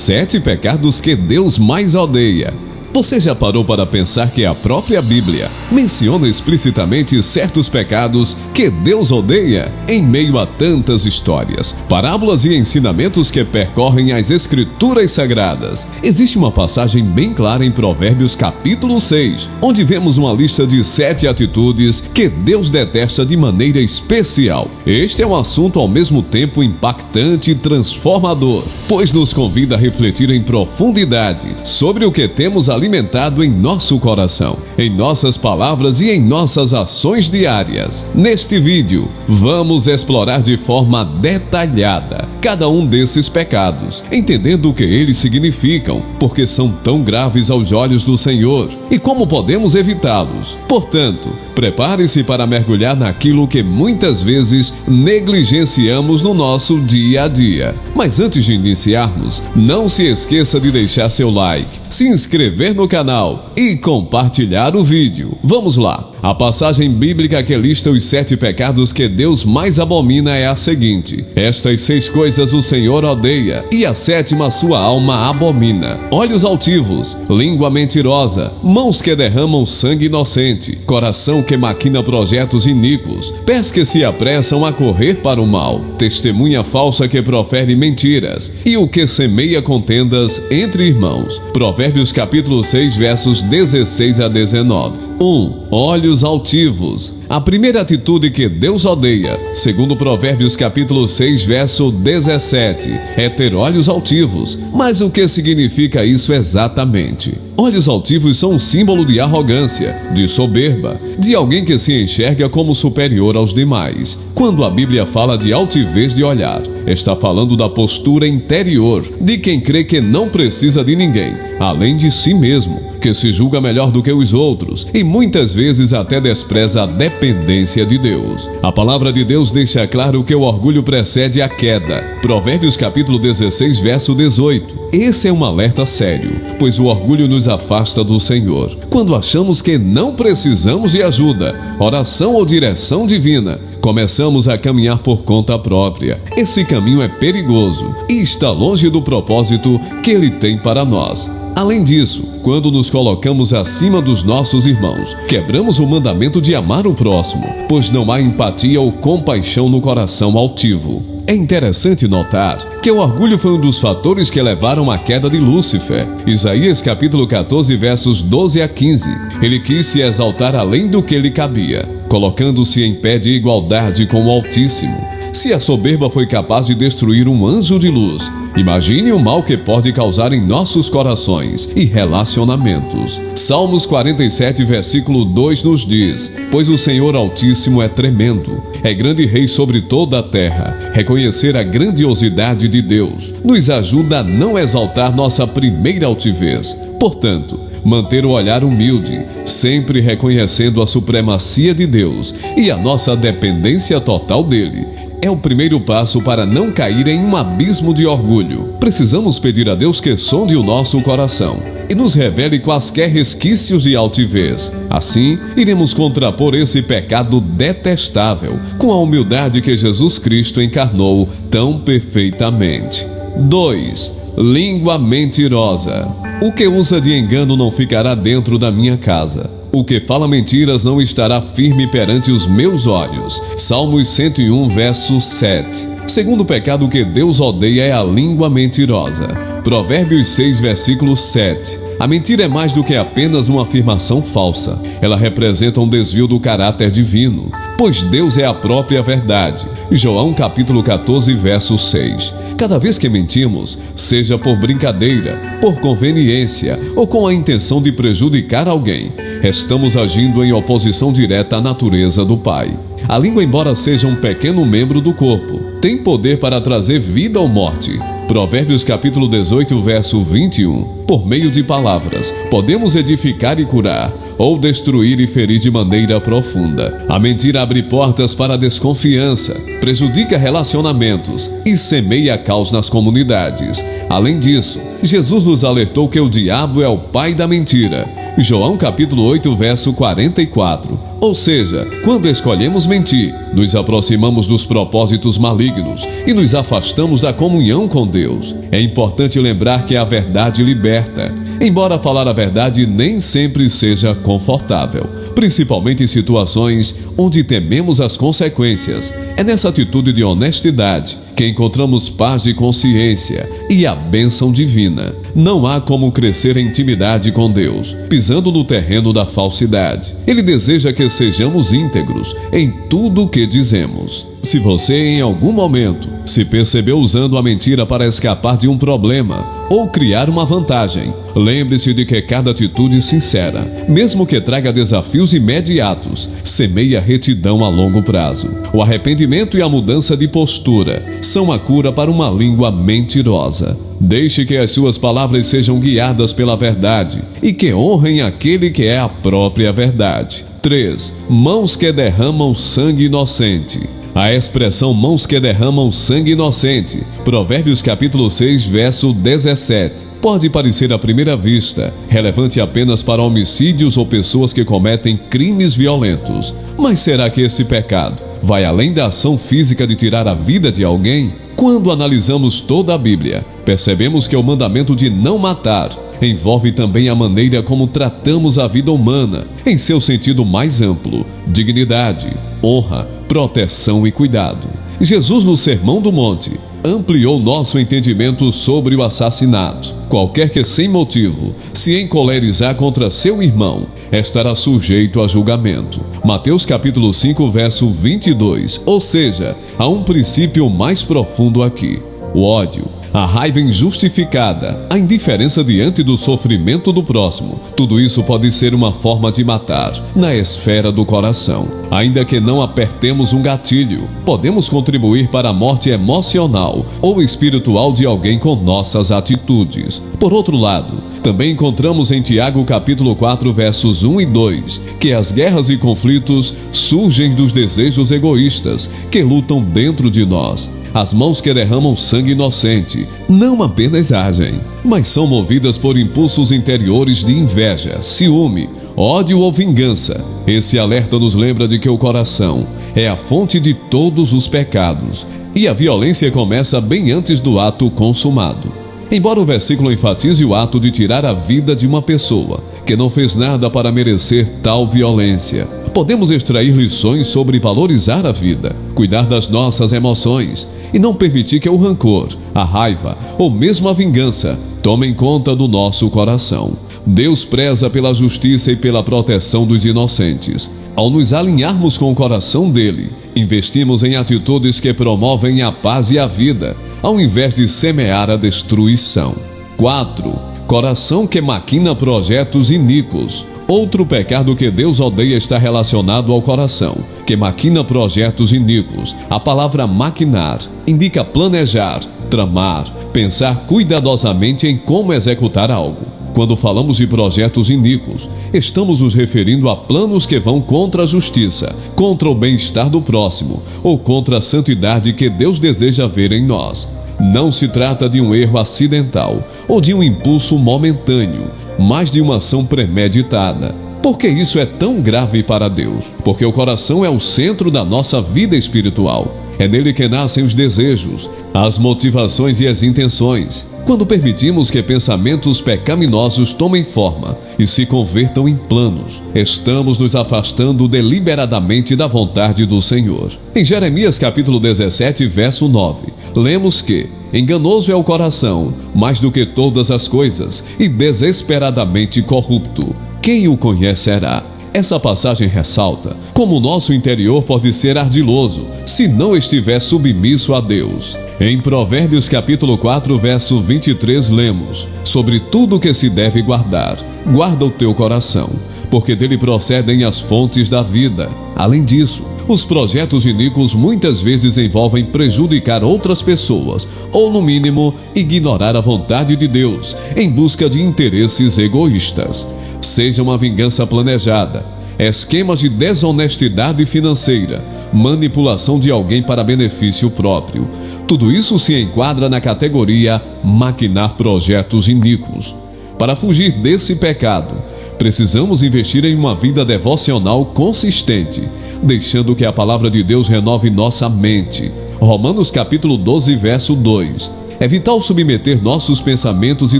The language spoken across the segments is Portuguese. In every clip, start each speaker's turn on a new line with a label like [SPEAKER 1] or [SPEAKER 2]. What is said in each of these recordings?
[SPEAKER 1] 7 pecados que Deus mais odeia. Você já parou para pensar que a própria Bíblia menciona explicitamente certos pecados que Deus odeia em meio a tantas histórias, parábolas e ensinamentos que percorrem as Escrituras Sagradas? Existe uma passagem bem clara em Provérbios capítulo 6, onde vemos uma lista de 7 atitudes que Deus detesta de maneira especial. Este é um assunto ao mesmo tempo impactante e transformador, pois nos convida a refletir em profundidade sobre o que temos alimentado em nosso coração, em nossas palavras e em nossas ações diárias. Neste vídeo, vamos explorar de forma detalhada cada um desses pecados, entendendo o que eles significam, porque são tão graves aos olhos do Senhor e como podemos evitá-los. Portanto, prepare-se para mergulhar naquilo que muitas vezes negligenciamos no nosso dia a dia. Mas antes de iniciarmos, não se esqueça de deixar seu like, se inscrever no canal e compartilhar o vídeo. Vamos lá! A passagem bíblica que lista os 7 pecados que Deus mais abomina é a seguinte: estas 6 coisas o Senhor odeia, e a 7ª sua alma abomina: olhos altivos, língua mentirosa, mãos que derramam sangue inocente, coração que maquina projetos iníquos, pés que se apressam a correr para o mal, testemunha falsa que profere mentiras, e o que semeia contendas entre irmãos. Provérbios capítulo 6, versos 16 a 19. 1. Olhos altivos. A primeira atitude que Deus odeia, segundo Provérbios capítulo 6, verso 17, é ter olhos altivos. Mas o que significa isso exatamente? Olhos altivos são um símbolo de arrogância, de soberba, de alguém que se enxerga como superior aos demais. Quando a Bíblia fala de altivez de olhar, está falando da postura interior de quem crê que não precisa de ninguém, além de si mesmo, que se julga melhor do que os outros e muitas vezes até despreza a dependência de Deus. A palavra de Deus deixa claro que o orgulho precede a queda. Provérbios capítulo 16, verso 18. Esse é um alerta sério, pois o orgulho nos afasta do Senhor. Quando achamos que não precisamos de ajuda, oração ou direção divina, começamos a caminhar por conta própria. Esse caminho é perigoso e está longe do propósito que Ele tem para nós. Além disso, quando nos colocamos acima dos nossos irmãos, quebramos o mandamento de amar o próximo, pois não há empatia ou compaixão no coração altivo. É interessante notar que o orgulho foi um dos fatores que levaram à queda de Lúcifer. Isaías capítulo 14, versos 12 a 15. Ele quis se exaltar além do que lhe cabia, colocando-se em pé de igualdade com o Altíssimo. Se a soberba foi capaz de destruir um anjo de luz, imagine o mal que pode causar em nossos corações e relacionamentos. Salmos 47, versículo 2 nos diz: pois o Senhor Altíssimo é tremendo, é grande rei sobre toda a terra. Reconhecer a grandiosidade de Deus nos ajuda a não exaltar nossa primeira altivez. Portanto, manter o olhar humilde, sempre reconhecendo a supremacia de Deus e a nossa dependência total dele, é o primeiro passo para não cair em um abismo de orgulho. Precisamos pedir a Deus que sonde o nosso coração e nos revele quaisquer resquícios de altivez. Assim, iremos contrapor esse pecado detestável com a humildade que Jesus Cristo encarnou tão perfeitamente. 2. Língua mentirosa. O que usa de engano não ficará dentro da minha casa. O que fala mentiras não estará firme perante os meus olhos. Salmos 101, verso 7. Segundo pecado que Deus odeia é a língua mentirosa. Provérbios 6, versículo 7. A mentira é mais do que apenas uma afirmação falsa. Ela representa um desvio do caráter divino, pois Deus é a própria verdade. João capítulo 14, verso 6. Cada vez que mentimos, seja por brincadeira, por conveniência ou com a intenção de prejudicar alguém, estamos agindo em oposição direta à natureza do Pai. A língua, embora seja um pequeno membro do corpo, tem poder para trazer vida ou morte. Provérbios capítulo 18, verso 21. Por meio de palavras, podemos edificar e curar, ou destruir e ferir de maneira profunda. A mentira abre portas para a desconfiança, prejudica relacionamentos e semeia caos nas comunidades. Além disso, Jesus nos alertou que o diabo é o pai da mentira. João capítulo 8, verso 44. Ou seja, quando escolhemos mentir, nos aproximamos dos propósitos malignos e nos afastamos da comunhão com Deus. É importante lembrar que a verdade liberta, embora falar a verdade nem sempre seja confortável, principalmente em situações onde tememos as consequências. É nessa atitude de honestidade que encontramos paz de consciência e a bênção divina. Não há como crescer em intimidade com Deus, pisando no terreno da falsidade. Ele deseja que sejamos íntegros em tudo o que dizemos. Se você em algum momento se percebeu usando a mentira para escapar de um problema ou criar uma vantagem, lembre-se de que cada atitude sincera, mesmo que traga desafios imediatos, semeia retidão a longo prazo. O arrependimento e a mudança de postura são a cura para uma língua mentirosa. Deixe que as suas palavras sejam guiadas pela verdade e que honrem aquele que é a própria verdade. 3. Mãos que derramam sangue inocente. A expressão mãos que derramam sangue inocente, Provérbios capítulo 6, verso 17, pode parecer à primeira vista relevante apenas para homicídios ou pessoas que cometem crimes violentos. Mas será que esse pecado vai além da ação física de tirar a vida de alguém? Quando analisamos toda a Bíblia, percebemos que o mandamento de não matar envolve também a maneira como tratamos a vida humana, em seu sentido mais amplo: dignidade, honra, proteção e cuidado. Jesus, no Sermão do Monte, ampliou nosso entendimento sobre o assassinato. Qualquer que sem motivo se encolerizar contra seu irmão estará sujeito a julgamento. Mateus capítulo 5, verso 22. Ou seja, há um princípio mais profundo aqui: o ódio, a raiva injustificada, a indiferença diante do sofrimento do próximo. Tudo isso pode ser uma forma de matar na esfera do coração. Ainda que não apertemos um gatilho, podemos contribuir para a morte emocional ou espiritual de alguém com nossas atitudes. Por outro lado, também encontramos em Tiago capítulo 4, versos 1 e 2, que as guerras e conflitos surgem dos desejos egoístas que lutam dentro de nós. As mãos que derramam sangue inocente não apenas agem, mas são movidas por impulsos interiores de inveja, ciúme, ódio ou vingança. Esse alerta nos lembra de que o coração é a fonte de todos os pecados e a violência começa bem antes do ato consumado. Embora o versículo enfatize o ato de tirar a vida de uma pessoa que não fez nada para merecer tal violência, podemos extrair lições sobre valorizar a vida, cuidar das nossas emoções e não permitir que o rancor, a raiva ou mesmo a vingança tomem conta do nosso coração. Deus preza pela justiça e pela proteção dos inocentes. Ao nos alinharmos com o coração dele, investimos em atitudes que promovem a paz e a vida, ao invés de semear a destruição. 4. Coração que maquina projetos iníquos. Outro pecado que Deus odeia está relacionado ao coração, que maquina projetos iníquos. A palavra maquinar indica planejar, tramar, pensar cuidadosamente em como executar algo. Quando falamos de projetos iníquos, estamos nos referindo a planos que vão contra a justiça, contra o bem-estar do próximo ou contra a santidade que Deus deseja ver em nós. Não se trata de um erro acidental ou de um impulso momentâneo, mas de uma ação premeditada. Por que isso é tão grave para Deus? Porque o coração é o centro da nossa vida espiritual. É nele que nascem os desejos, as motivações e as intenções. Quando permitimos que pensamentos pecaminosos tomem forma e se convertam em planos, estamos nos afastando deliberadamente da vontade do Senhor. Em Jeremias capítulo 17, verso 9, lemos que enganoso é o coração, mais do que todas as coisas, e desesperadamente corrupto. Quem o conhecerá? Essa passagem ressalta como o nosso interior pode ser ardiloso se não estiver submisso a Deus. Em Provérbios capítulo 4, verso 23, lemos: sobre tudo que se deve guardar, guarda o teu coração, porque dele procedem as fontes da vida. Além disso, os projetos iníquos muitas vezes envolvem prejudicar outras pessoas, ou no mínimo, ignorar a vontade de Deus, em busca de interesses egoístas. Seja uma vingança planejada, esquemas de desonestidade financeira, manipulação de alguém para benefício próprio. Tudo isso se enquadra na categoria maquinar projetos iníquos. Para fugir desse pecado, Precisamos investir em uma vida devocional consistente, deixando que a palavra de Deus renove nossa mente. Romanos capítulo 12, verso 2. É vital submeter nossos pensamentos e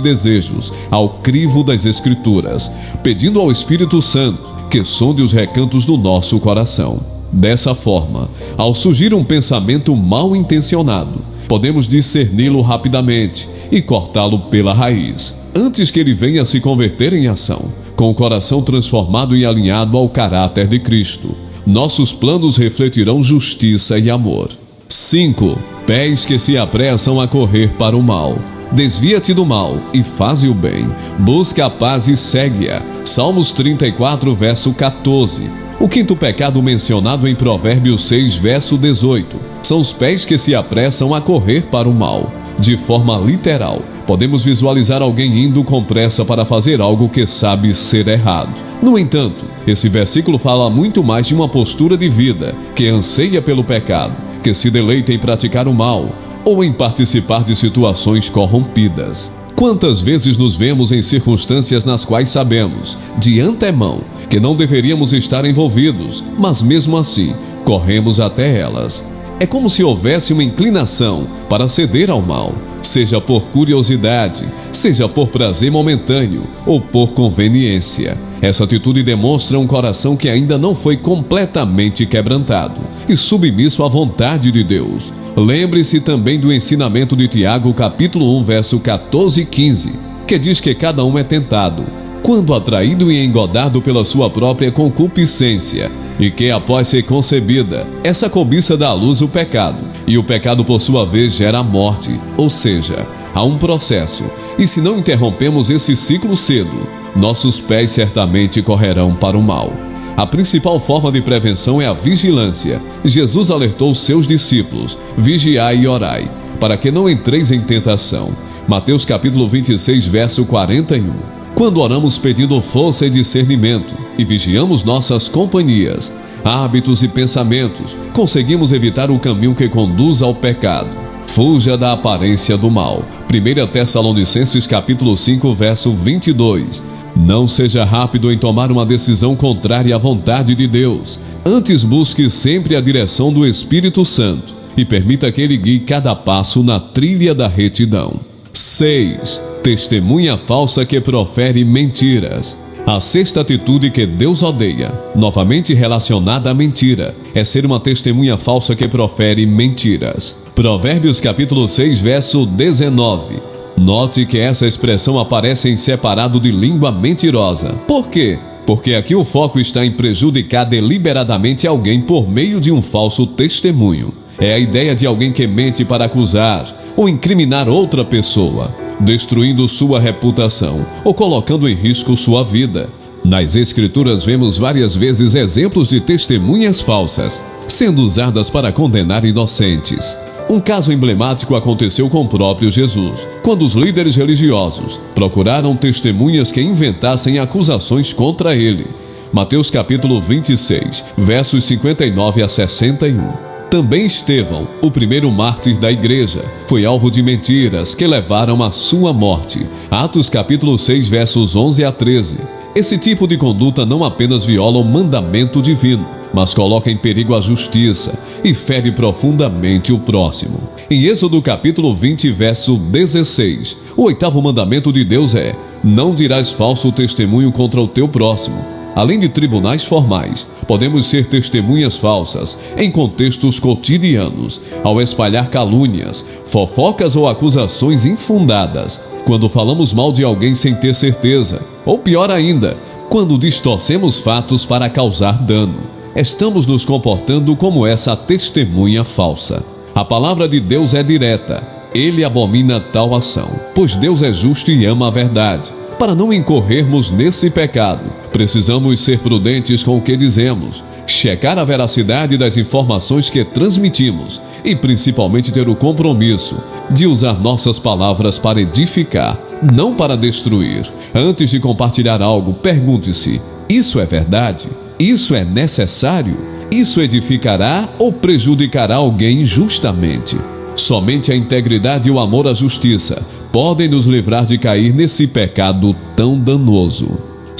[SPEAKER 1] desejos ao crivo das Escrituras, pedindo ao Espírito Santo que sonde os recantos do nosso coração. Dessa forma, ao surgir um pensamento mal intencionado, podemos discerni-lo rapidamente e cortá-lo pela raiz, antes que ele venha se converter em ação. Com o coração transformado e alinhado ao caráter de Cristo, nossos planos refletirão justiça e amor. 5. Pés que se apressam a correr para o mal. Desvia-te do mal e faze o bem. Busca a paz e segue-a. Salmos 34, verso 14. O quinto pecado mencionado em Provérbios 6, verso 18, são os pés que se apressam a correr para o mal. De forma literal, podemos visualizar alguém indo com pressa para fazer algo que sabe ser errado. No entanto, esse versículo fala muito mais de uma postura de vida que anseia pelo pecado, que se deleita em praticar o mal ou em participar de situações corrompidas. Quantas vezes nos vemos em circunstâncias nas quais sabemos, de antemão, que não deveríamos estar envolvidos, mas mesmo assim, corremos até elas. É como se houvesse uma inclinação para ceder ao mal, seja por curiosidade, seja por prazer momentâneo ou por conveniência. Essa atitude demonstra um coração que ainda não foi completamente quebrantado e submisso à vontade de Deus. Lembre-se também do ensinamento de Tiago, capítulo 1, verso 14 e 15, que diz que cada um é tentado, quando atraído e engodado pela sua própria concupiscência, e que após ser concebida, essa cobiça dá à luz o pecado, e o pecado por sua vez gera a morte, ou seja, há um processo, e se não interrompemos esse ciclo cedo, nossos pés certamente correrão para o mal. A principal forma de prevenção é a vigilância. Jesus alertou seus discípulos: vigiai e orai, para que não entreis em tentação. Mateus capítulo 26, verso 41. Quando oramos pedindo força e discernimento e vigiamos nossas companhias, hábitos e pensamentos, conseguimos evitar o caminho que conduz ao pecado. Fuja da aparência do mal. 1 Tessalonicenses capítulo 5, verso 22. Não seja rápido em tomar uma decisão contrária à vontade de Deus. Antes busque sempre a direção do Espírito Santo e permita que Ele guie cada passo na trilha da retidão. 6. Testemunha falsa que profere mentiras. A sexta atitude que Deus odeia, novamente relacionada à mentira, é ser uma testemunha falsa que profere mentiras. Provérbios capítulo 6, verso 19. Note que essa expressão aparece em separado de língua mentirosa. Por quê? Porque aqui o foco está em prejudicar deliberadamente alguém por meio de um falso testemunho. É a ideia de alguém que mente para acusar ou incriminar outra pessoa, destruindo sua reputação ou colocando em risco sua vida. Nas Escrituras vemos várias vezes exemplos de testemunhas falsas sendo usadas para condenar inocentes. Um caso emblemático aconteceu com o próprio Jesus, quando os líderes religiosos procuraram testemunhas que inventassem acusações contra ele. Mateus capítulo 26, versos 59 a 61. Também Estevão, o primeiro mártir da igreja, foi alvo de mentiras que levaram à sua morte. Atos capítulo 6, versos 11 a 13. Esse tipo de conduta não apenas viola o mandamento divino, mas coloca em perigo a justiça e fere profundamente o próximo. Em Êxodo capítulo 20, verso 16, o oitavo mandamento de Deus é: não dirás falso testemunho contra o teu próximo. Além de tribunais formais, podemos ser testemunhas falsas em contextos cotidianos, ao espalhar calúnias, fofocas ou acusações infundadas, quando falamos mal de alguém sem ter certeza, ou pior ainda, quando distorcemos fatos para causar dano. Estamos nos comportando como essa testemunha falsa. A palavra de Deus é direta. Ele abomina tal ação, pois Deus é justo e ama a verdade. Para não incorrermos nesse pecado, precisamos ser prudentes com o que dizemos, checar a veracidade das informações que transmitimos e principalmente ter o compromisso de usar nossas palavras para edificar, não para destruir. Antes de compartilhar algo, pergunte-se: isso é verdade? Isso é necessário? Isso edificará ou prejudicará alguém injustamente? Somente a integridade e o amor à justiça podem nos livrar de cair nesse pecado tão danoso.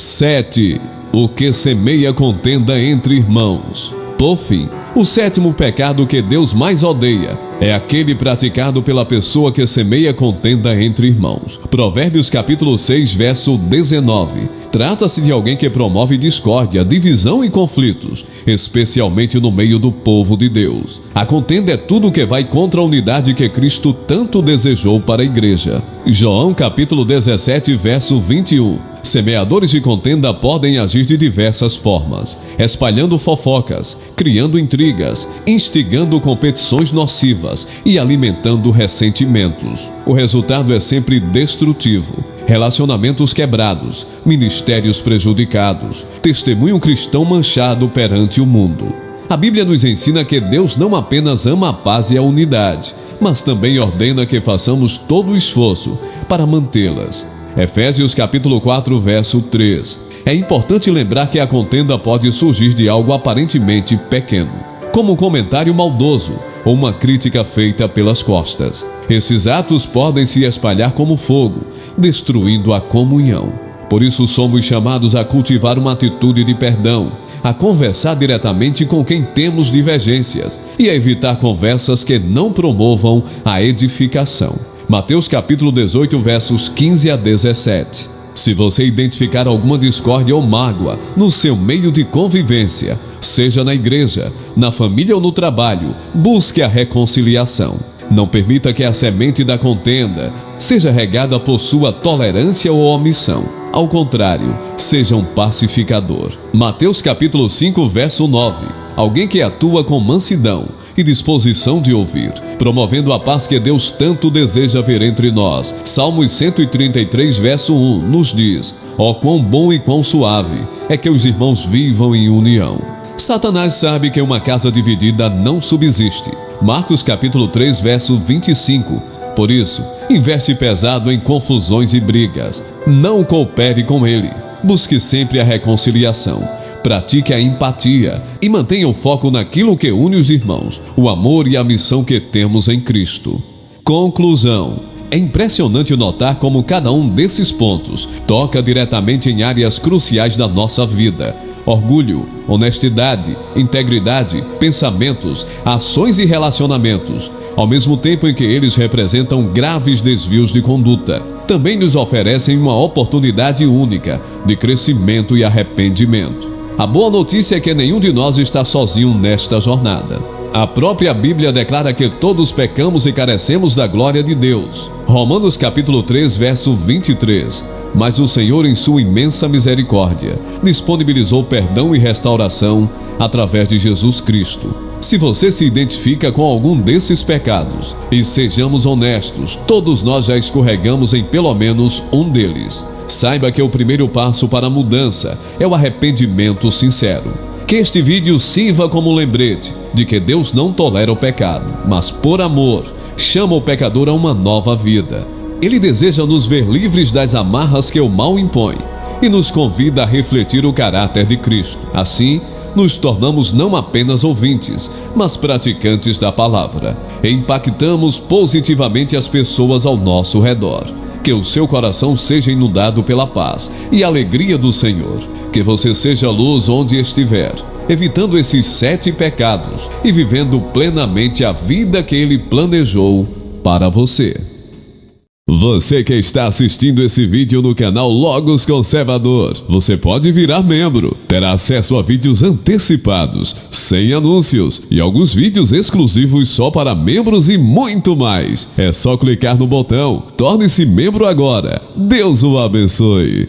[SPEAKER 1] 7. O que semeia contenda entre irmãos. Por fim, o 7º pecado que Deus mais odeia é aquele praticado pela pessoa que semeia contenda entre irmãos. Provérbios capítulo 6, verso 19. Trata-se de alguém que promove discórdia, divisão e conflitos, especialmente no meio do povo de Deus. A contenda é tudo que vai contra a unidade que Cristo tanto desejou para a igreja. João capítulo 17, verso 21. Semeadores de contenda podem agir de diversas formas, espalhando fofocas, criando intrigas, instigando competições nocivas e alimentando ressentimentos. O resultado é sempre destrutivo. Relacionamentos quebrados, ministérios prejudicados, testemunho cristão manchado perante o mundo. A Bíblia nos ensina que Deus não apenas ama a paz e a unidade, mas também ordena que façamos todo o esforço para mantê-las. Efésios capítulo 4, verso 3. É importante lembrar que a contenda pode surgir de algo aparentemente pequeno, como um comentário maldoso ou uma crítica feita pelas costas. Esses atos podem se espalhar como fogo, destruindo a comunhão. Por isso somos chamados a cultivar uma atitude de perdão, a conversar diretamente com quem temos divergências e a evitar conversas que não promovam a edificação. Mateus capítulo 18, versos 15 a 17. Se você identificar alguma discórdia ou mágoa no seu meio de convivência, seja na igreja, na família ou no trabalho, busque a reconciliação. Não permita que a semente da contenda seja regada por sua tolerância ou omissão. Ao contrário, seja um pacificador. Mateus capítulo 5, verso 9. Alguém que atua com mansidão e disposição de ouvir, promovendo a paz que Deus tanto deseja ver entre nós. Salmos 133, verso 1, nos diz: ó, quão bom e quão suave é que os irmãos vivam em união. Satanás sabe que uma casa dividida não subsiste. Marcos capítulo 3, verso 25. Por isso, investe pesado em confusões e brigas. Não coopere com ele. Busque sempre a reconciliação. Pratique a empatia e mantenha o foco naquilo que une os irmãos, o amor e a missão que temos em Cristo. Conclusão. É impressionante notar como cada um desses pontos toca diretamente em áreas cruciais da nossa vida. Orgulho, honestidade, integridade, pensamentos, ações e relacionamentos, ao mesmo tempo em que eles representam graves desvios de conduta. Também nos oferecem uma oportunidade única de crescimento e arrependimento. A boa notícia é que nenhum de nós está sozinho nesta jornada. A própria Bíblia declara que todos pecamos e carecemos da glória de Deus. Romanos capítulo 3, verso 23. Mas o Senhor, em sua imensa misericórdia, disponibilizou perdão e restauração através de Jesus Cristo. Se você se identifica com algum desses pecados, e sejamos honestos, todos nós já escorregamos em pelo menos um deles. Saiba que o primeiro passo para a mudança é o arrependimento sincero. Que este vídeo sirva como lembrete de que Deus não tolera o pecado, mas por amor, chama o pecador a uma nova vida. Ele deseja nos ver livres das amarras que o mal impõe e nos convida a refletir o caráter de Cristo. Assim, nos tornamos não apenas ouvintes, mas praticantes da palavra. E impactamos positivamente as pessoas ao nosso redor. Que o seu coração seja inundado pela paz e alegria do Senhor. Que você seja luz onde estiver, evitando esses 7 pecados e vivendo plenamente a vida que Ele planejou para você. Você que está assistindo esse vídeo no canal Logos Conservador, você pode virar membro, terá acesso a vídeos antecipados, sem anúncios e alguns vídeos exclusivos só para membros e muito mais. É só clicar no botão, torne-se membro agora. Deus o abençoe.